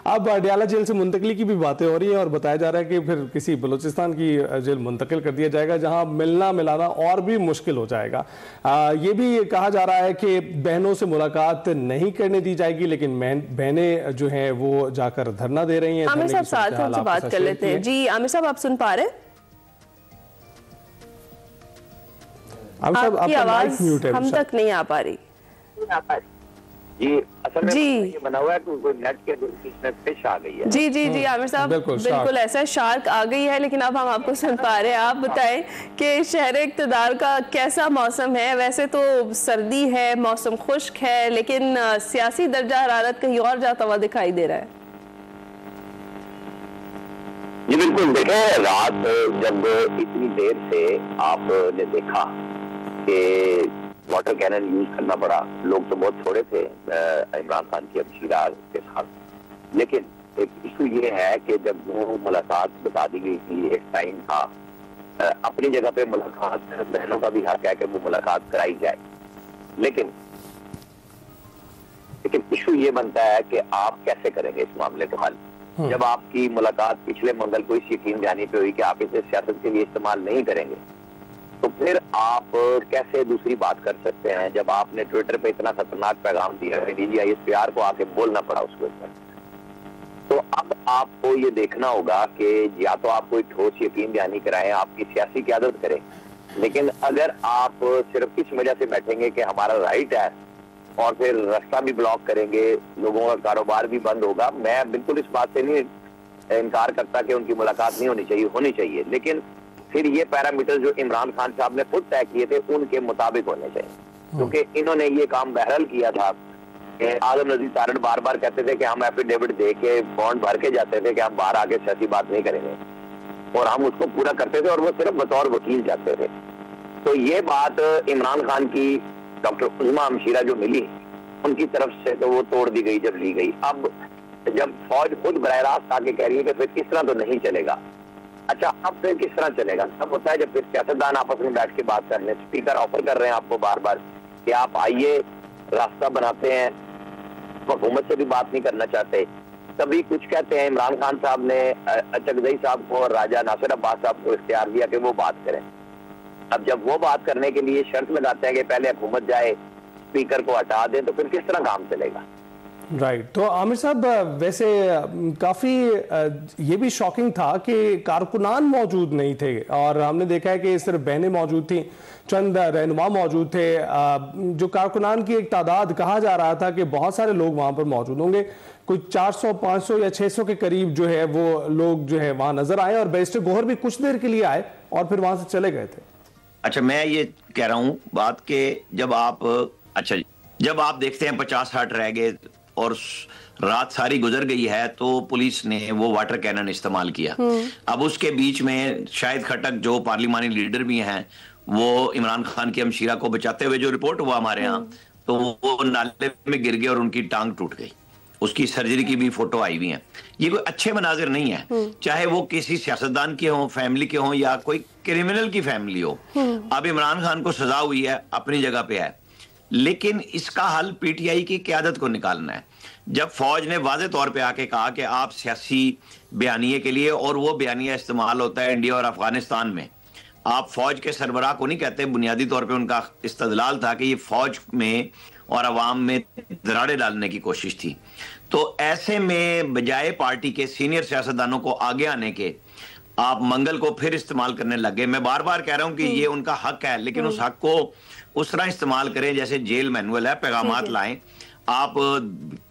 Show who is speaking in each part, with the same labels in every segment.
Speaker 1: अब अडयाला जेल से मुंतकली की भी बातें हो रही है और बताया जा रहा है कि फिर किसी बलूचिस्तान की जेल मुंतकिल कर दिया जाएगा जहां मिलना मिलाना और भी मुश्किल हो जाएगा। ये भी कहा जा रहा है कि बहनों से मुलाकात नहीं करने दी जाएगी, लेकिन बहनें जो हैं वो जाकर धरना दे रही हैं।
Speaker 2: आमिर साहब साथ हमसे बात कर लेते हैं। जी आमिर साहब, आप सुन पा रहे हैं? आपकी आवाज हम तक नहीं आ पा रही।
Speaker 3: जी असल में ये बना हुआ है कि कोई नेट के इसमें फिश आ गई है।
Speaker 2: जी जी जी आमिर साहब, बिल्कुल ऐसा शार्क आ गई है, लेकिन अब हम आपको सुन पा रहे हैं। आप बताएं कि शहर इक़्तिदार का कैसा मौसम है? वैसे तो सर्दी है, मौसम खुश्क है, लेकिन सियासी दर्जा हरारत कहीं और जाता हुआ दिखाई दे रहा है।
Speaker 3: जी बिल्कुल, देखें रात जब इतनी देर से आपने देखा कि वाटर कैनन यूज करना पड़ा, लोग तो बहुत थोड़े थे इमरान खान की हमशीरा के साथ, लेकिन एक इशू ये है कि जब वो मुलाकात बता दी गई थी, एक टाइम था अपनी जगह पे मुलाकात, बहनों का भी हक है कि वो मुलाकात कराई जाए, लेकिन इशू ये बनता है कि आप कैसे करेंगे इस मामले को हल। जब आपकी मुलाकात पिछले मंगल को इस यकीन दहानी पे हुई कि आप इसे सियासत के लिए इस्तेमाल नहीं करेंगे, तो फिर आप कैसे दूसरी बात कर सकते हैं जब आपने ट्विटर पे इतना खतरनाक पैगाम दिया है, DGISPR को आके बोलना पड़ा उसके ऊपर। तो अब आपको ये देखना होगा कि या तो आप कोई ठोस यकीन दहानी कराएं, आपकी सियासी क़यादत करें, लेकिन अगर आप सिर्फ इस वजह से बैठेंगे कि हमारा राइट है और फिर रास्ता भी ब्लॉक करेंगे, लोगों का कारोबार भी बंद होगा। मैं बिल्कुल इस बात से नहीं इनकार करता कि उनकी मुलाकात नहीं होनी चाहिए, लेकिन फिर ये पैरामीटर जो इमरान खान साहब ने खुद तय किए थे उनके मुताबिक होने चाहिए, क्योंकि इन्होंने ये काम बहरहाल किया था। आलम नजीर तारड़ बार बार कहते थे कि हम एफिडेविट दे के बॉन्ड भर के जाते थे कि हम बाहर आके सियासी बात नहीं करेंगे, और हम उसको पूरा करते थे और वो सिर्फ बतौर वकील जाते थे। तो ये बात इमरान खान की डॉक्टर उज़मा हमशीरा जो मिली उनकी तरफ से तो वो तोड़ दी गई जब ली गई। अब जब फौज खुद बराह रास्त आके कह रही है कि फिर इस तरह तो नहीं चलेगा, अच्छा अब फिर किस तरह चलेगा? तब होता है जब फिर सियासतदान आपस में बैठ के बात कर लें। स्पीकर ऑफर कर रहे हैं आपको बार बार कि आप आइए, रास्ता बनाते हैं, हुकूमत से भी बात नहीं करना चाहते। तभी कुछ कहते हैं इमरान खान साहब ने चकदई साहब को और राजा नासिर अब्बास साहब को इख्तियार दिया कि वो बात करें। अब जब वो बात करने के लिए शर्त लगाते हैं कि पहले हुकूमत जाए, स्पीकर को हटा दें, तो फिर किस तरह काम चलेगा?
Speaker 1: राइट। तो आमिर साहब, वैसे काफ़ी ये भी शॉकिंग था कि कारकुनान मौजूद नहीं थे, और हमने देखा है कि सिर्फ बहनें मौजूद थी, चंद रहनुमा मौजूद थे। जो कारकुनान की एक तादाद कहा जा रहा था कि बहुत सारे लोग वहाँ पर मौजूद होंगे, कोई 400, 500 या 600 के करीब जो है वो लोग जो है वहाँ नजर आए, और बैरिस्टर गोहर भी कुछ देर के लिए आए और फिर वहाँ से चले गए थे।
Speaker 4: अच्छा, मैं ये कह रहा हूँ बात के जब आप देखते हैं 50-60 रह गए और रात सारी गुजर गई है, तो पुलिस ने वो वाटर कैनन इस्तेमाल किया। अब उसके बीच में शाहिद खटक जो पार्लिमानी लीडर भी हैं, वो इमरान खान की हमशीरा को बचाते हुए जो रिपोर्ट हुआ हमारे यहाँ, तो वो नाले में गिर गए और उनकी टांग टूट गई। उसकी सर्जरी की भी फोटो आई हुई है। ये कोई अच्छे मनाजिर नहीं है, चाहे वो किसी सियासतदान के हों, फैमिली के हों, या कोई क्रिमिनल की फैमिली हो। अब इमरान खान को सजा हुई है, अपनी जगह पे है, लेकिन इसका हल पीटीआई की क़यादत को निकालना है। जब फौज ने वाज़े तौर पे आके कहा कि आप सियासी बयानिए के लिए, और वो बयानिया इस्तेमाल होता है इंडिया और अफगानिस्तान में, आप फौज के सरबराह को नहीं कहते। बुनियादी तौर पे उनका इस्तदलाल था कि ये फौज में और अवाम में दरारें डालने की कोशिश थी। तो ऐसे में बजाय पार्टी के सीनियर सियासतदानों को आगे आने के, आप मंगल को फिर इस्तेमाल करने लगे। मैं बार बार कह रहा हूं कि ये उनका हक है, लेकिन उस हक को उस तरह इस्तेमाल करें जैसे जेल मैनुअल है, पैगामात लाएं, आप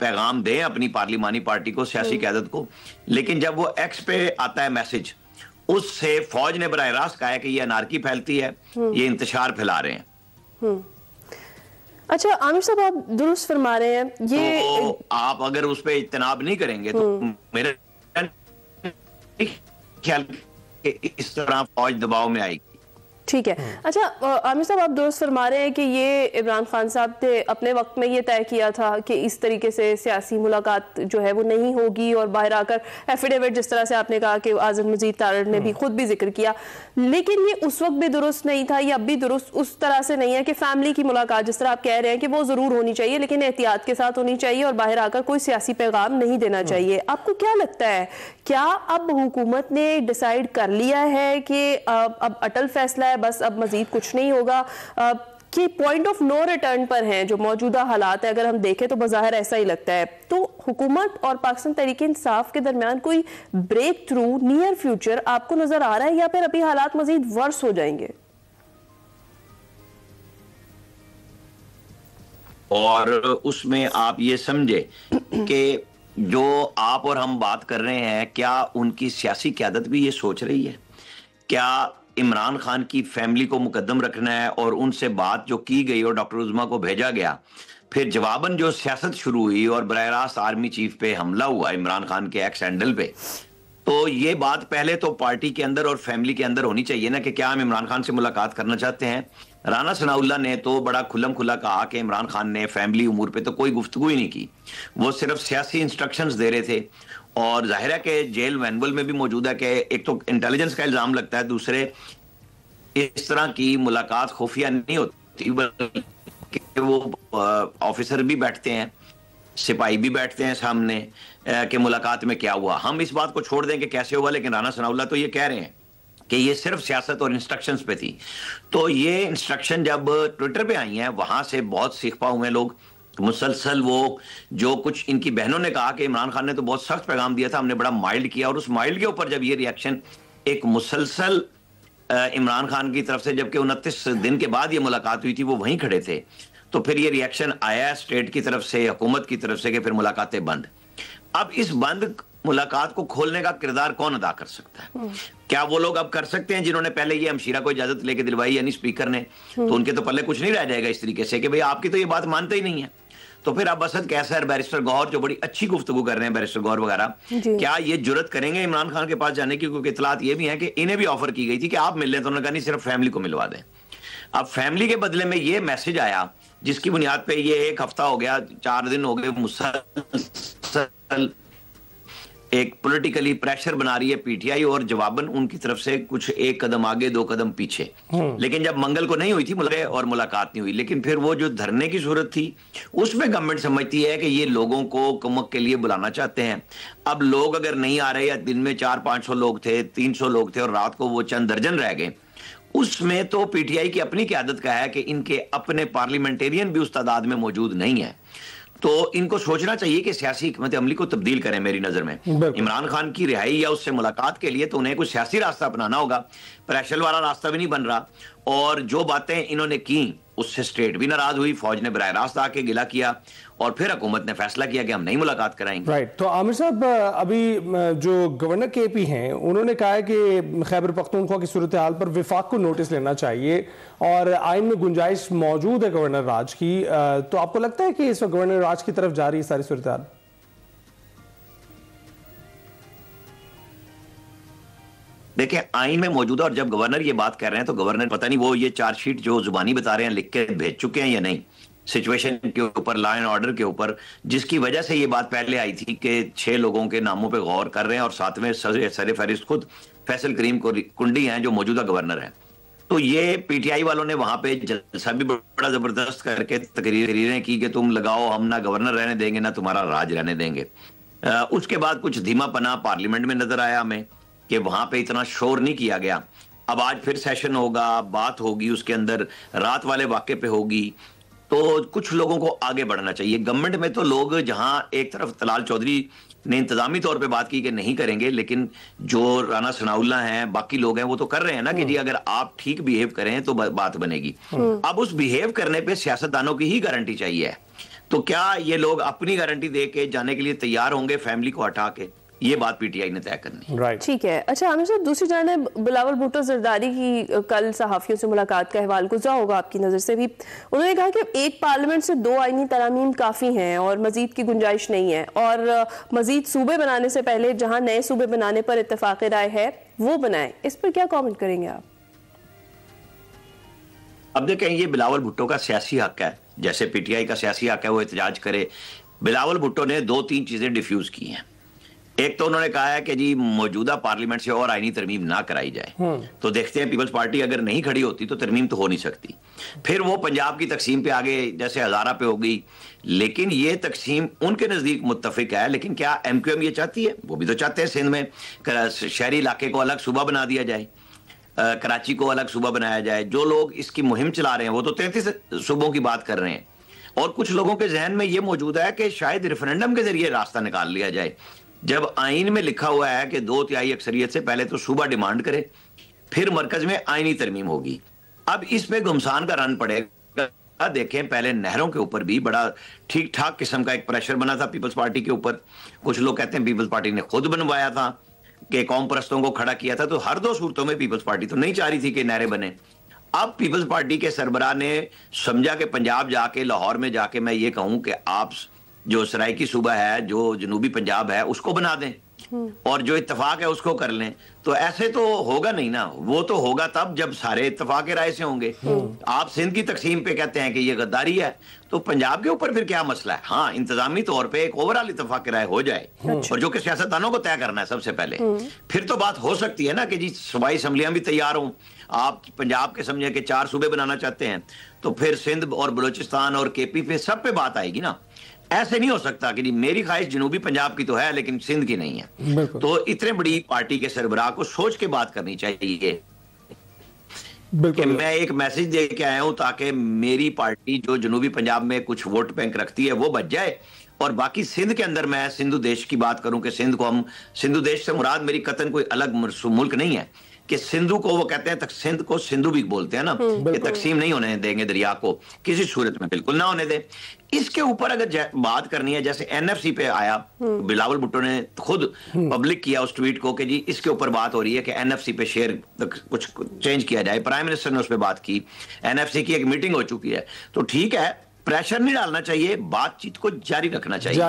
Speaker 4: पैगाम दें अपनी पार्लिमानी पार्टी को, सियासी क़यादत को। लेकिन जब वो एक्स पे आता है मैसेज, उससे फौज ने बराह रास्त कहा है कि ये अनारकी फैलती है, ये इंतशार फैला रहे हैं।
Speaker 2: अच्छा आमिर साहब, आप दुरुस्त फरमा रहे हैं। ये
Speaker 4: तो आप अगर उस पर इज्तनाब नहीं करेंगे तो मेरे ख्याल इस तरह फौज दबाव में आएगी।
Speaker 2: ठीक है। अच्छा आमिर साहब, आप दुरुस्त फरमा रहे हैं कि ये इमरान खान साहब ने अपने वक्त में ये तय किया था कि इस तरीके से सियासी मुलाकात जो है वो नहीं होगी, और बाहर आकर एफिडेविट जिस तरह से आपने कहा कि आज़म मजीद तारड़ ने भी खुद भी जिक्र किया, लेकिन ये उस वक्त भी दुरुस्त नहीं था, ये अब भी दुरुस्त उस तरह से नहीं है कि फैमिली की मुलाकात जिस तरह आप कह रहे हैं कि वो ज़रूर होनी चाहिए लेकिन एहतियात के साथ होनी चाहिए और बाहर आकर कोई सियासी पैगाम नहीं देना चाहिए। आपको क्या लगता है, क्या अब हुकूमत ने डिसाइड कर लिया है कि अब अटल फैसला है, बस अब मजीद कुछ नहीं होगा, कि पॉइंट ऑफ नो रिटर्न पर हैं जो मौजूदा हालात है? अगर हम देखें तो बज़ाहिर ऐसा ही लगता है। तो हुकूमत और पाकिस्तान तहरीक इंसाफ के दरमियान कोई ब्रेक थ्रू नियर फ्यूचर आपको नजर आ रहा है, या फिर अभी हालात मजीद वर्स हो जाएंगे?
Speaker 4: और उसमें आप ये समझे कि जो आप और हम बात कर रहे हैं, क्या उनकी सियासी क़यादत भी ये सोच रही है? क्या इमरान खान की फैमिली को मुकद्दम रखना है और उनसे बात जो की गई और डॉक्टर उज़्मा को भेजा गया, फिर जवाबन जो सियासत शुरू हुई और बराह रास्त आर्मी चीफ पे हमला हुआ इमरान खान के एक्स हैंडल पे, तो ये बात पहले तो पार्टी के अंदर और फैमिली के अंदर होनी चाहिए ना कि क्या हम इमरान खान से मुलाकात करना चाहते हैं। राना सनाउल्लाह ने तो बड़ा खुल्लम खुला कहा कि इमरान खान ने फैमिली उमूर पे तो कोई गुफ्तगू ही नहीं की, वो सिर्फ सियासी इंस्ट्रक्शंस दे रहे थे। और जाहिर है कि जेल मैनुअल में भी मौजूद है कि एक तो इंटेलिजेंस का इल्जाम लगता है, दूसरे इस तरह की मुलाकात खुफिया नहीं होती, बल्कि वो ऑफिसर भी बैठते हैं, सिपाही भी बैठते हैं सामने कि मुलाकात में क्या हुआ। हम इस बात को छोड़ दें कि कैसे हुआ, लेकिन राना सनाउल्लाह तो ये कह रहे हैं कि ये सिर्फ सियासत और इंस्ट्रक्शंस पे थी। तो ये इंस्ट्रक्शन जब ट्विटर पे आई हैं, वहां से बहुत सीखपा हुए लोग मुसलसल वो जो कुछ इनकी बहनों ने कहा कि इमरान खान ने तो बहुत सख्त पैगाम दिया था, हमने बड़ा माइल्ड किया, और उस माइल्ड के ऊपर जब ये रिएक्शन एक मुसलसल इमरान खान की तरफ से, जबकि 29 दिन के बाद ये मुलाकात हुई थी, वो वहीं खड़े थे, तो फिर ये रिएक्शन आया स्टेट की तरफ से, हुकूमत की तरफ से कि फिर मुलाकातें बंद। अब इस बंद मुलाकात को खोलने का किरदार कौन अदा कर सकता है? क्या वो लोग अब कर सकते हैं जिन्होंने पहले ये हमशीरा को इजाजत लेके दिलवाई, यानी स्पीकर ने? तो उनके तो पल्ले कुछ नहीं रह जाएगा इस तरीके से कि भाई आपकी तो ये बात मानते ही नहीं है। तो फिर अब असद कैसर, बैरिस्टर गौहर जो बड़ी अच्छी गुफ्तगू कर रहे हैं, बैरिस्टर गौहर वगैरह, क्या ये जुर्रत करेंगे इमरान खान के पास जाने की? क्योंकि इतलात ये भी है कि इन्हें भी ऑफर की गई थी कि आप मिल लें, तो उन्होंने कहा नहीं, सिर्फ फैमिली को मिलवा दें। अब फैमिली के बदले में ये मैसेज आया जिसकी बुनियाद पे ये एक हफ्ता हो गया, 4 दिन हो गए, मुसलसल एक पॉलिटिकली प्रेशर बना रही है पीटीआई, और जवाबन उनकी तरफ से कुछ एक कदम आगे 2 कदम पीछे। लेकिन जब मंगल को नहीं हुई थी और मुलाकात नहीं हुई, लेकिन फिर वो जो धरने की सूरत थी उसमें गवर्नमेंट समझती है कि ये लोगों को कुमक के लिए बुलाना चाहते हैं। अब लोग अगर नहीं आ रहे, या दिन में 400-500 लोग थे, 300 लोग थे, और रात को वो चंद दर्जन रह गए, उसमें तो पीटीआई की अपनी क़यादत का है कि इनके अपने पार्लियामेंटेरियन भी उस तादाद में मौजूद नहीं है। तो इनको सोचना चाहिए कि सियासी हिकमत अमली को तब्दील करें। मेरी नजर में इमरान खान की रिहाई या उससे मुलाकात के लिए तो उन्हें कुछ सियासी रास्ता अपनाना होगा, प्रेशर वाला रास्ता भी नहीं बन रहा। और जो बातें इन्होंने की उससे स्टेट भी नाराज हुई, फौज ने बराह रास्त आके गिला किया, और फिर हुकूमत ने फैसला किया कि हम नहीं मुलाकात कराएंगे।
Speaker 1: राइट। तो आमिर साहब, अभी जो गवर्नर केपी हैं उन्होंने कहा है कि खैबर पख्तूनख्वा की सूरत हाल पर विफाक को नोटिस लेना चाहिए और आइन में गुंजाइश मौजूद है गवर्नर राज की। तो आपको लगता है कि इस वक्त गवर्नर राज की तरफ जा रही है सारी सूरत हाल?
Speaker 4: देखिए, आइन में मौजूद है, और जब गवर्नर ये बात कर रहे हैं तो गवर्नर पता नहीं वो ये चार्जशीट जो जुबानी बता रहे हैं लिख के भेज चुके हैं या नहीं, सिचुएशन के ऊपर, लॉ एंड ऑर्डर के ऊपर, जिसकी वजह से ये बात पहले आई थी कि 6 लोगों के नामों पे गौर कर रहे हैं, और साथ में सर फहरिस्त खुद फैसल करीम कुंडी हैं जो मौजूदा गवर्नर हैं। तो ये पीटीआई वालों ने वहां पे जलसा भी बड़ा जबरदस्त करके तकरीरें की कि तुम लगाओ, हम ना गवर्नर रहने देंगे ना तुम्हारा राज रहने देंगे। उसके बाद कुछ धीमापना पार्लियामेंट में नजर आया हमें कि वहां पे इतना शोर नहीं किया गया। अब आज फिर सेशन होगा, बात होगी, उसके अंदर रात वाले वाक़े पे होगी, तो कुछ लोगों को आगे बढ़ना चाहिए। गवर्नमेंट में तो लोग, जहां एक तरफ तलाल चौधरी ने इंतजामी तौर पे बात की कि नहीं करेंगे, लेकिन जो राना सनाउल्लाह हैं, बाकी लोग हैं, वो तो कर रहे हैं ना कि जी अगर आप ठीक बिहेव करें तो बात बनेगी। अब उस बिहेव करने पे सियासतदानों की ही गारंटी चाहिए। तो क्या ये लोग अपनी गारंटी दे के जाने के लिए तैयार होंगे फैमिली को हटा के? ये बात पीटीआई ने तय करनी।
Speaker 1: राइट,
Speaker 2: ठीक है। अच्छा आमिर साहब, दूसरी जानिब बिलावल भुट्टो जरदारी की कल सहाफियों से मुलाकात का अहवाल गुजरा होगा आपकी नज़र से भी। उन्होंने कहा कि एक पार्लियामेंट से 2 आईनी तरामीम काफ़ी हैं और मजीद की गुंजाइश नहीं है, और मजीद सूबे बनाने से पहले जहां नए सूबे बनाने पर इत्तेफाक राय है वो बनाएं। इस पर क्या कॉमेंट करेंगे आप?
Speaker 4: अब देखें, ये बिलावल भुट्टो का सियासी हक है, जैसे पीटीआई का सियासी हक है वो एहतजाज करे। बिलावल भुट्टो ने 2-3 चीजें डिफ्यूज की हैं। एक तो उन्होंने कहा है कि जी मौजूदा पार्लियामेंट से और आईनी तरमीम ना कराई जाए। तो देखते हैं, पीपल्स पार्टी अगर नहीं खड़ी होती तो तरमीम तो हो नहीं सकती। फिर वो पंजाब की तकसीम पे आगे, जैसे हजारा पे हो गई, लेकिन ये तकसीम उनके नजदीक मुत्तफिक है। लेकिन क्या एमक्यूएम ये चाहती है? वो भी तो चाहते हैं सिंध में शहरी इलाके को अलग सूबा बना दिया जाए, कराची को अलग सूबा बनाया जाए। जो लोग इसकी मुहिम चला रहे हैं वो तो 33 सूबों की बात कर रहे हैं, और कुछ लोगों के जहन में ये मौजूद है कि शायद रेफरेंडम के जरिए रास्ता निकाल लिया जाए। जब आइन में लिखा हुआ है कि 2/3 अक्सरियत से पहले तो सूबा डिमांड करे, फिर मरकज में आईनी तरमीम होगी। अब इसमें घुमसान का रन पड़ेगा। देखें, पहले नहरों के ऊपर भी बड़ा ठीक ठाक किस्म का एक प्रेशर बना था पीपल्स पार्टी के ऊपर। कुछ लोग कहते हैं पीपल्स पार्टी ने खुद बनवाया था, कि कौम परस्तों को खड़ा किया था। तो हर 2 सूरतों में पीपल्स पार्टी तो नहीं चाह रही थी कि नहरें बने। अब पीपल्स पार्टी के सरबराह ने समझा कि पंजाब जाके, लाहौर में जाके मैं ये कहूं कि आप जो सराइकी सूबा है, जो जनूबी पंजाब है, उसको बना दें और जो इत्तफाक है उसको कर लें। तो ऐसे तो होगा नहीं ना, वो तो होगा तब जब सारे इत्तफाक के राय से होंगे। आप सिंध की तकसीम पे कहते हैं कि ये गद्दारी है, तो पंजाब के ऊपर फिर क्या मसला है? हाँ, इंतजामी तौर पे एक ओवरऑल इत्तफाक की राय हो जाए, और जो कि सियासतदानों को तय करना है सबसे पहले। फिर तो बात हो सकती है ना कि जी सूबाई असम्बलियां भी तैयार हों। आप पंजाब के समझे कि 4 सूबे बनाना चाहते हैं, तो फिर सिंध और बलूचिस्तान और केपी पे सब पे बात आएगी ना। ऐसे नहीं हो सकता कि जी मेरी ख्वाहिश जनूबी पंजाब की तो है लेकिन सिंध की नहीं है। तो इतने बड़ी पार्टी के सरबराह को सोच के बात करनी चाहिए कि मैं एक मैसेज दे के आया हूं ताकि मेरी पार्टी जो जनूबी पंजाब में कुछ वोट बैंक रखती है वो बच जाए, और बाकी सिंध के अंदर मैं सिंधु देश की बात करूं कि सिंध को हम, सिंधु देश से मुराद मेरी कतन कोई अलग मुल्क नहीं है, कि सिंधु को वो कहते हैं, सिंध को सिंधु भी बोलते हैं ना, कि तकसीम नहीं होने देंगे दरिया को किसी सूरत में, बिल्कुल ना होने दे। इसके ऊपर अगर बात करनी है, जैसे एनएफसी पे आया, बिलावल भुट्टो ने खुद पब्लिक किया उस ट्वीट को कि जी इसके ऊपर बात हो रही है कि एनएफसी पे शेयर कुछ चेंज किया जाए। प्राइम मिनिस्टर ने उस पर बात की, एनएफसी की एक मीटिंग हो चुकी है। तो ठीक है, प्रेशर नहीं डालना चाहिए, बातचीत को जारी रखना चाहिए।